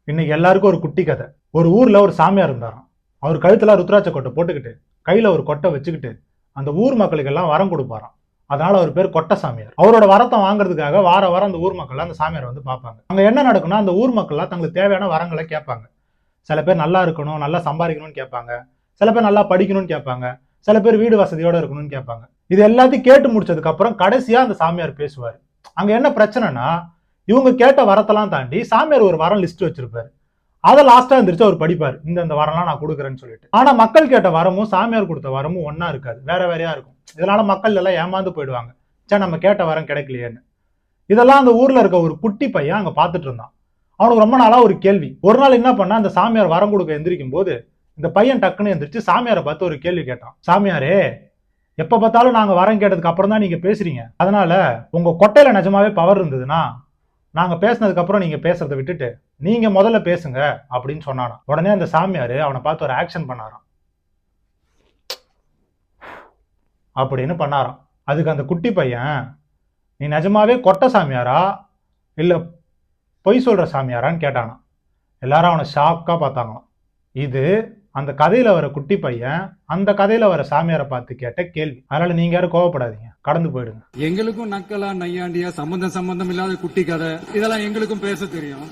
இன்னைக்கு எல்லாருக்கும் ஒரு குட்டி கதை. ஒரு ஊர்ல ஒரு சாமியார் இருந்தாராம். அவர் கழுத்துல ருத்ராட்ச கொட்டை போட்டுக்கிட்டு கையில ஒரு கொட்டை வச்சுக்கிட்டு அந்த ஊர் மக்களுக்கு எல்லாம் வரம் கொடுப்பாராம். அதனால அவர் பேர் கொட்டை சாமியார். அவரோட வரத்தை வாங்குறதுக்காக வார வாரம் அந்த ஊர் மக்கள் அந்த சாமியார் வந்து பார்ப்பாங்க. அங்க என்ன நடக்கும்னா, அந்த ஊர் மக்கள் தங்களுக்கு தேவையான வரங்களை கேட்பாங்க. சில பேர் நல்லா இருக்கணும், நல்லா சம்பாதிக்கணும்னு கேட்பாங்க. சில பேர் நல்லா படிக்கணும்னு கேட்பாங்க. சில பேர் வீடு வசதியோட இருக்கணும்னு கேட்பாங்க. இது எல்லாத்தையும் கேட்டு முடிச்சதுக்கு அப்புறம் கடைசியா அந்த சாமியார் பேசுவார். அங்க என்ன பிரச்சனைனா, இவங்க கேட்ட வரத்தெல்லாம் தாண்டி சாமியார் ஒரு வரம் லிஸ்ட் வச்சிருப்பாரு. அதை லாஸ்டா இருந்துச்சு அவர் படிப்பார். இந்த வரம்லாம் நான் கொடுக்குறேன்னு சொல்லிட்டு. ஆனா மக்கள் கேட்ட வரமும் சாமியார் கொடுத்த வரமும் ஒன்னா இருக்காது, வேற வேறையா இருக்கும். இதனால மக்கள் எல்லாம் ஏமாந்து போயிடுவாங்க. சே, நம்ம கேட்ட வரம் கிடைக்கலையேன்னு. இதெல்லாம் அந்த ஊர்ல இருக்க ஒரு குட்டி பையன் அங்க பாத்துட்டு இருந்தான். அவனுக்கு ரொம்ப நாளா ஒரு கேள்வி. ஒரு நாள் என்ன பண்ணா, அந்த சாமியார் வரம் கொடுக்க எந்திரிக்கும் போது இந்த பையன் டக்குன்னு எந்திரிச்சு சாமியாரை பார்த்து ஒரு கேள்வி கேட்டான். சாமியாரே, எப்ப பார்த்தாலும் நாங்க வரம் கேட்டதுக்கு அப்புறம் தான் நீங்க பேசுறீங்க. அதனால உங்க கொட்டையில நிஜமாவே பவர் இருந்ததுன்னா நாங்க பேசினதுக்கு அப்புறம் நீங்க பேசுறதை விட்டுட்டு நீங்க முதல்ல பேசுங்க அப்படின்னு சொன்னானா. உடனே அந்த சாமியாரு அவனை பார்த்து ஒரு ஆக்ஷன் பண்ணாராம். அப்படின்னு பண்ணாராம். அதுக்கு அந்த குட்டி பையன், நீ நிஜமாவே கொட்டை சாமியாரா இல்ல பொய் சொல்ற சாமியாரான்னு கேட்டானா. எல்லாரும் அவனை ஷாக்கா பார்த்தாங்களாம். இது அந்த கதையில வர குட்டி பையன் அந்த கதையில வர சாமியாரை பார்த்து கேட்ட கேள்வி. அதனால நீங்க யாரும் கோவப்படாதீங்க, கடந்து போயிடுங்க. எங்களுக்கும் நக்கலா நையாண்டியா சம்பந்தம் இல்லாத குட்டி கதை இதெல்லாம் எங்களுக்கும் பேச தெரியும்.